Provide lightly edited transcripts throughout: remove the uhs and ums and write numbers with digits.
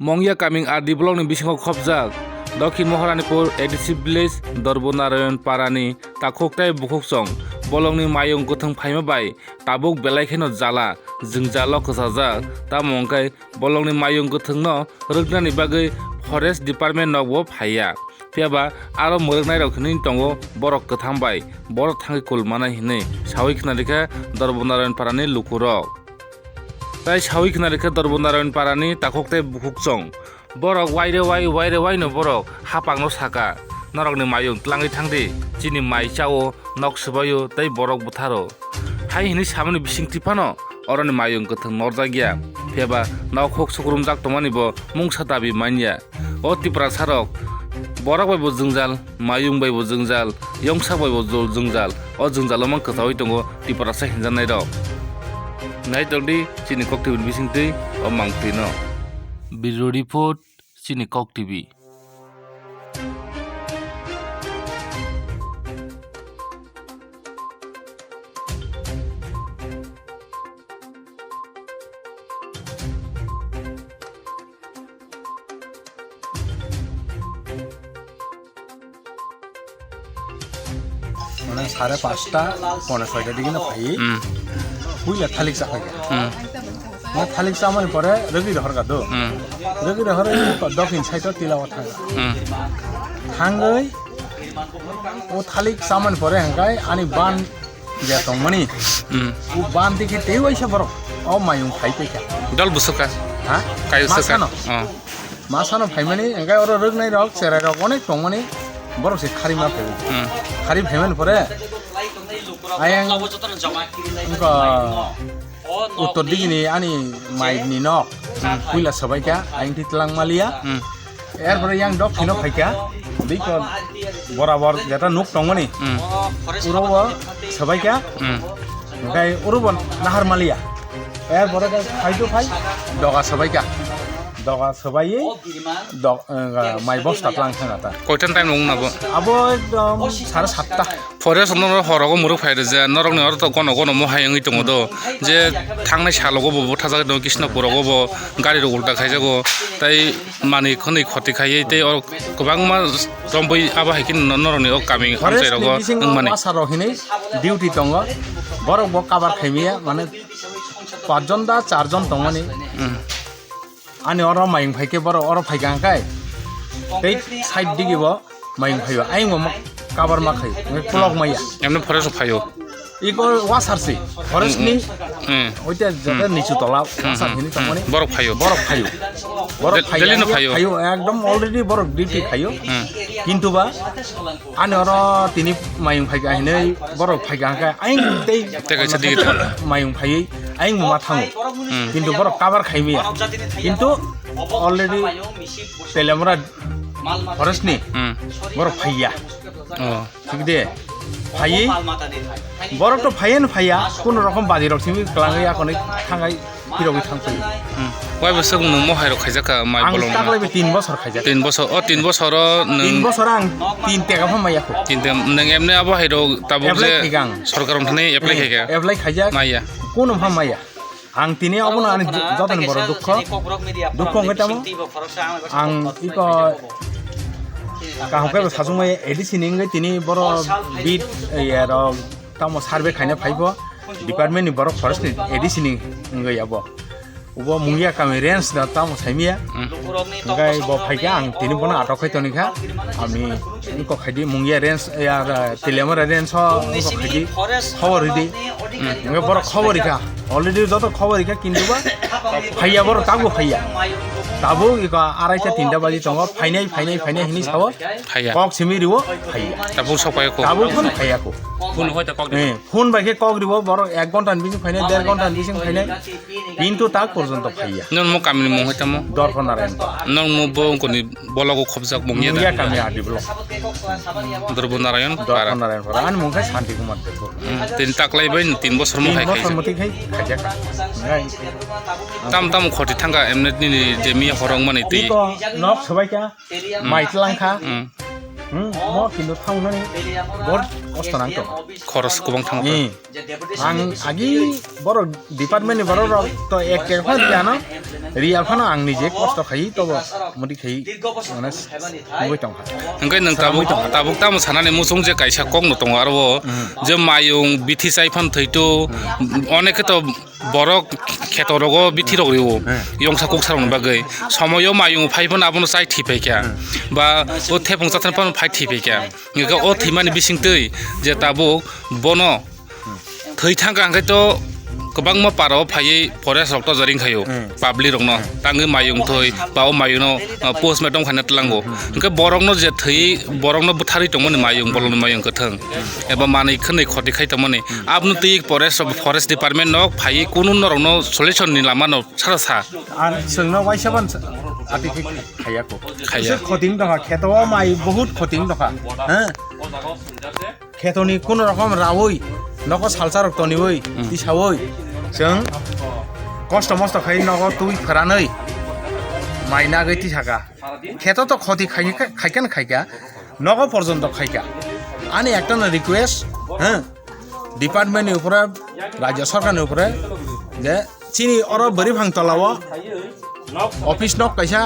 Mongya coming at the blog ni bisingo khopjak Dokhin Moharanipur ADC village Dorbonarayan parani takoktai bukoksong bolongni mayong gothang phaima bai tabuk belai kheno jala jingjalo khosajak ta mongkai bolongni mayong gothang no rugnani bagai forest department nogbo phaiya piaba aro murgnai rokni tongo borok kothang bai borok thangi kulmana hine sawi khnarika Dorbonarayan parani lukurok tai sawi khnarika Dorbonarayan parani takoktai bukoksong borok waire no borok hapangno saka norokni mayung tlangi thangdi chini mai chao nok subayo tai borok butharo hai hini samani bisingti phano oroni mayung gothang norjagya pheba nokhok sukrum jak tomani bo mungsa dabi manya o tipra sarok borok bai bo jungjal mayung bai bo jungjal yongsa bai bo jungjal o jungjalo man khasawi tongo tipra sa hinjanai rok nai tongdi chini kok tibin bisingti o mangti no Bureau Report Chini Kok TV. মানে 5:30 পৌনে 6টার দিকে না ভাই বুইলা থালিক চা খাই না থালিক চা মানে পরে রগি রহর গাদো রগি রহর দক্ষিণ সাইড তিলাওয়া থাঙ্গই ও থালিক সামান পরে হাঙ্গাই আনি বান যে তংমানি ও বান দিকে তেই ওইসা বড় ও মায়ুং খাইতে Dal busuka. হ্যাঁ Kayu suka. মাসানো ভাইমানি হাঙ্গাই ওর রগনাই রক চেরা রক অনেক তংমানি বড় সে খারি মা ফেল খারি ভাইমান পরে আয়াং উত্তর দিকে নি আনি মাইনি নক কুইলা সবাইকা আইং তিতলাং মালিয়া এরপরে ইয়াং দক্ষিণ ফাইকা দিক বরাবর যেটা নুক দংমনি উরব সবাইকা গাই উরব নাহার মালিয়া এরপরে ফাইটো ফাই দগা সবাইকা দগা সবাই মাই বস্তা Planck থাঙাতা Koitan time nong nabo. আবো একদম 7:30 Forest no horogo muruk phaide je norok ni orto kono mo hayang itongo do je thangnai salogo bo thajak do Krishnapurago bo gari ro ulta khaijago tai mani khoni khoti khaiye tai or kobang ma romboi aba haikin noroni o coming hamsai rogo mani asar rohini duty দङ বরক ব কাবার খাইমিয়া মানে 5 জন দা 4 জন দঙনি আনি or মাইং ফাইকে বড় or ফাইগাংকাই এই side দিকে ব মাইং ফাইবা আই ম কাবার মা খাই প্লগ মাইয়া emne forest phayo ইকো ওয়াসারসি ফরেস্ট নি ওইটা যেটা নিচু তলা ওয়াসার হিনি তমনি borok phayo বরফ খাইও বরফ Delhi no খাইও। খাইও একদম অলরেডি বরফ ডিউটি খাইও কিন্তু বা আনি অর তিনি মাইং ফাইগা হিনে বরফ ফাইগাংকাই আই তেই Tekaisa digi thang। মাইং ফাইই আই মা থাঙো কিন্তু বরফ কাবার খাইমিয়া কিন্তু অলরেডি তেলেমরা ফরেস্ট নি বরফ ফাইয়া Oh. ঠিক দে ফাই বরফ তো ফাইয়েন ফাইয়া কোন রকম বাজি রকমি ক্লাঙাই আকনে থাঙাই হিরবি থাংফাই Wai besok nung mo hairo khaijaka mai আং bolong তাকলাইবে 3 বছর খাইজা 3 bosor o 3 bosor 3 বছর আং 3 টাকা ফামাইয়া খো কিন্তু nang emne abo hairo tabuk Apply je khigang। sorkarom thani apply khaiga apply খাইজা maya কোন ফামাইয়া আং তিনি অবনা আনি যতন বড় দুঃখ দুঃখ গটামো আং ইক কাহকে সাজুমাই এডিসিনিংগে তিনি বড় বিট ইয়ার তামো সার্ভে খাইনা ফাইব ডিপার্টমেন্ট নি বড় forest এডিসিনিং ngai abo ubo mungya kami range da tamo saimia ngai bo phaiga ang tini bona atok khai tonika ami ko khaidi mungya range ya telemara range ho ko khaidi khobor hidi ngai bor khobor ika already joto khobor ika kintu ba phaiya bor tabu phaiya tabu ika araita 3টা baji tongo phainai hini sawo khaiya kok simi riwo phaiya tabuk sopai ko tabu khon phaiya ko phun hoita kok phone বাইকে cock দিব বড় 1 ঘন্টা বিসিং ফাইনে 1.5 ঘন্টা বিসিং ফাইনে কিন্তু তাক পর্যন্ত ফাইয়া non mo kamni mo hoita mo দর্শন Narayan non mo bo koni bologo khobjak mongya Mongia da কামি আদি ব্লক Dorbonarayan দর্শন para নারায়ণ পরা আন মুঙ্গাই শান্তি Kumar Deb tin taklai bai 3 bosor mo khai বছর khaija মতি খাই খাইজা গাই tam khoti thanga emne ni je mi horong mani ti ইকো নক সবাইকা মাইতলাংখা ম কিন্তু থাউনানি বড় koston angto খরচ গোबां थाङो ang agi borok department ni borok to ek ek phan jano real phan ang nije kosto khai to modi khai mane ngoi tong kha ओंखाय नों ताबुक तामो सानानै मुसुं जे कायसा कगनो दङ आरो जे मायुं बिथि साइफान थैतो अनेक तो बरक खेतरगो बिथि रगरियो यंसा कुकसारन बागै समयो मायुं फाइफन आबनो साइ थिफायका बा ओ थेफं जाथानफान फाइ थिफायका निगा ओ थैमानि बिसिंतै जे ताबुक बनो थैथांगा आंखाय तो गोबां मा पारो फायै फरेस्ट रक्ट जरिं खायो पाब्लिक रंनो तांगै मायुं थै बा ओ मायुनो पोस्टमेटम खाना तलांगो ओंखाय बरकनो जे थै बरकनो बुथारि दंमोन मायुं बलनो मायुं गोथों एबा मानै खनै खति खाय तमने आबनो तै फरेस्ट डिपार्टमेन्ट न फायै कुनु नरनो सलिउसन नि लामा न सारासा an sengno waisaban ati khayako Khaya. khoting dong kheto mai bahut khoting dong ha khetoni kono rokom rawoi noko salsar toni oi ti sawoi जों कष्ट मस्त खाइ नगो तुइ फोरानै माइना गैति थाका खेत तो खति खाइकेन खाइका नगो पर्यन्त खाइका आनी একটা না রিকোয়েস্ট হ্যাঁ ডিপার্টমেন্টের উপরে রাজ্য সরকারের উপরে যে চিনি অর বরি ভাঙতলাও অফিস নক কাইসা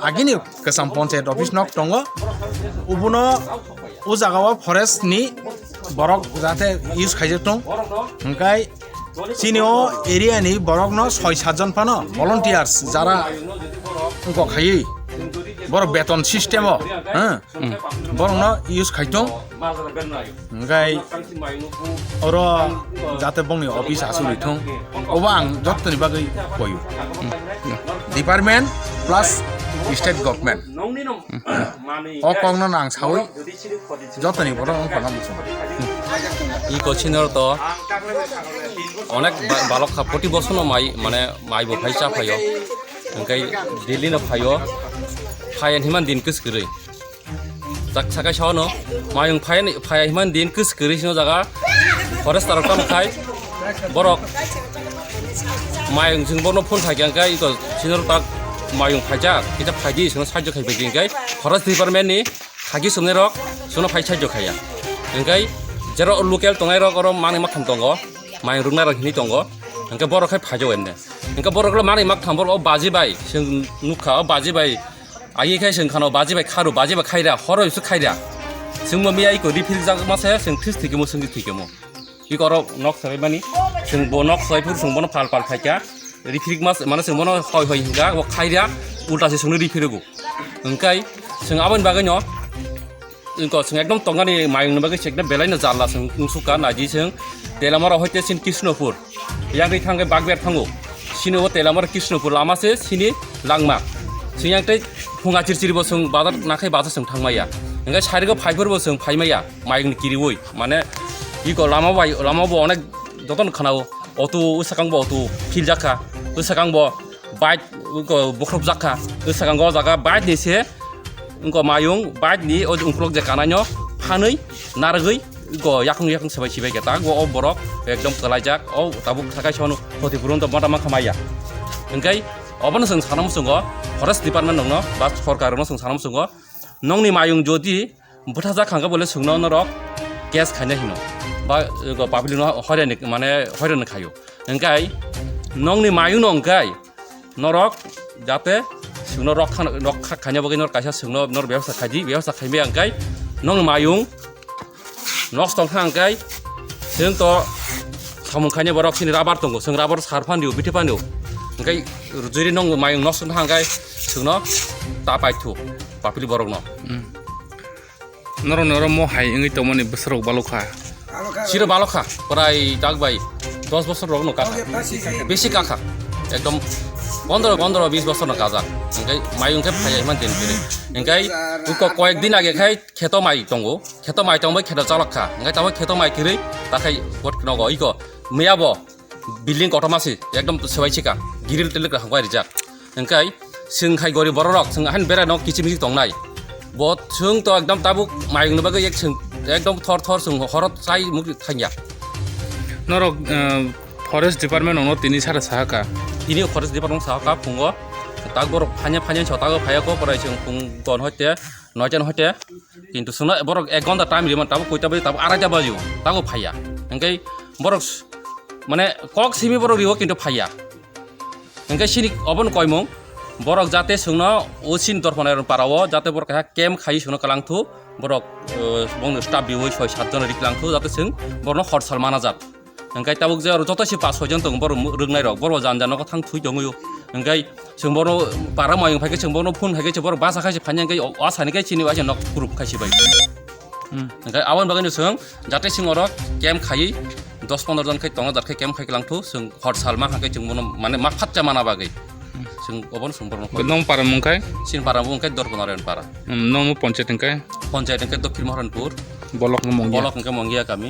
আগিনি কসাম পঞ্চায়েত অফিস নক দङ उबुनो उ जागाव फरेस्ट नि बरक जाते इउज खाइजों ओंखाय चिनिओ एरिया नि बरक न 6-7 जन फानो भलन्टियार्स जारा उनको खाइ बर बेतन सिस्टेम ह बरक न इउज खाइजों ओंखाय और जाते बंनि अफिस आसुलिथों अबा आं जत्तनि बागै कयो department plus state government o kongno nang sawi jotoni boro on kana musu ই কোচিনৰ তো অনেক বালক প্রতি বছর মাই মানে মাইবো ফাইসা ফাইও ओंखाय दिल्ली न फायो फायन हिमान दिन किस गरै जाक साकाय सावनो मायं फाय हिमान दिन किस गरै सिनो जागा फरेस्टार काम खाय बरक मायं जों बनो फन थाग्यांखाय इको सिनर ताक मायं फायजा किता फायदि सिनो साज्य खाय बायदिंखाय फरेस्ट डिपार्टमेन्ट नि खागि सुमने रक सुनो फाय साज्य खाया ओंखाय जेराव लकेल तंगाय रक और माने माखाम दङ मायं रुंना रक हिनि दङ ओंखाय बरखाय फायजो एने ओंखाय बरखला माने माख थांबर अ बाजिबाय जों नुखा बाजिबाय आयैखाय जों खानो बाजिबाय खारु बाजिबाय खायरा हरो इसे खायरा जों ममिया इको रिफिल जाग मासे जों थिस थिगेमो जों थिगेमो इको र नक सबाय मानि जों ब नक सबायफोर जों बनो फाल फाल खायका रिफिल मास माने जों बनो हय हय हिंगा व खायरा उल्टासे जोंनो रिफिलगो ओंखाय जों आबन बागै न इनको जों एकदम तंगानि मायंनो बागै सेकना बेलायनो जाला जों सुका नादि जों तेलामारा हयते सिन कृष्णपुर यागै थांगै बागबेर थांगो सिनो तेलामारा कृष्णपुर लामासे सिनि लांमा सियांतै फुङा चिरचिरिबो जों बाजार नाखै बाजार जों थांमाया ओंखाय सारिगो फाइफोरबो जों फाइमाया मायंनि किरिवै माने इको लामाबो अनेक दतन खानाव अटो उसाकांबो अटो फिल जाखा उसाकांबो बाइक बख्रब जाखा उसाकांगो जागा बाइक निसे उनको मायं बाइक नि ओ उंख्लक जे कानानो फानै नारगै इको याखं सबाय सिबाय गेता गो अ बरक एकदम कलायजाक अ ताबुक थाखाय सनो फतिपुरन त मटा मा खामाया ओंखाय अबनो जों सानाम संगो फरेस्ट डिपार्टमेन्ट दङ बा सरकारनो जों सानाम संगो नंनि मायं जदि बुथा जाखांगा बोले सोंनो नरक केस खायना हिनो बा पाब्लिकनो हरायनो माने हरायनो खायो ओंखाय नंनि मायं ओंखाय नरक जाते सोंनो रखा खायना बगै नर कायसा सोंनो नर व्यवस्था खायमे ओंखाय नंग मायं नक्स दंखा ओंखाय जों त सामुखायनो बरक सिनि राबार दङ जों राबार सारफानदिउ बिथि फानदिउ ओंखाय जुदि नंग मायं नक्स दंखा ओंखाय सोंनो तापायथु पाब्लिक बरक न नर म हाय इंगै तमनि बोसोराव बालखा सिरो बालखा प्राय दागबाय 10 বছর रग न काखा बेसि काखा एकदम 15-20 বছর न काजा ओंखाय माय ओंखाय फाय मान दिन बिरे ओंखाय उको कयेक दिन आगे खाय खेतो माय दंगो खेतो माय दंबाय खेतो जालखा ओंखाय ताबो खेतो माय किरै ताखाय गट नगो इको मैयाबो बिल्डिं गटमासि एकदम सबायसिका गिरिल तेलक हांबाय रिजा ओंखाय जों खाय गरि बर रक जों हान बेरा न किचिमिक दंनाय बत जों तो एकदम ताबुक मायंनो बागै एकदम थर जों हरत साइ मुख थांया नरक फरेस्ट डिपार्टमेन्ट न तिनि सारा साहाका ini forest department sahaka pungo তাক বড় ফাইনে ছটাগো ফাইয়াকো পরে जों ফুং গন হইতে 9জন হইতে কিন্তু সুনা বড় 1 ঘন্টা টাইম লিমান তাবো কইতা বাজে তাবো 2:30 বাজিও তাগো ফাইয়া ओंखाय বড় মানে কক সিমি বড় রিও কিন্তু ফাইয়া ओंखाय सिनि अबन कयमं बरक जाते सोंनो ओसिन दरफनाय पाराव जाते बरक केम खाइ सोंनो कलांथु बरक बंग स्टाफ बिवै 6-7 जन रिक्लांथु जाते सों बरनो हर सलमाना जात ओंखाय ताबुक जे जतसि 5-6 जन दं बर रोंनाय रक बर जानजानो थां थुइ दङयो ओंखाय जों बरनो पारा मायं फायके जों बरनो फोन फायके बर बासा खायसे फान्यां गय आसानिखाय सिनि बाजे नक ग्रुप खायसे बाय ओंखाय आवन बागैनो सों जाते सिं अर केम खाइ 10-15 जन खाय दङ जातखाय केम खायलांथु जों हर सालमा हाके जों बरनो माने माफात जामाना बागै जों अबन संबरनो नम पारा मुंखाय सिन पारा मुंखाय दरबनारायन पारा नम पञ्चायत पञ्चायत दक्षिण महरानपुर बलक मंगिया मंगिया गामि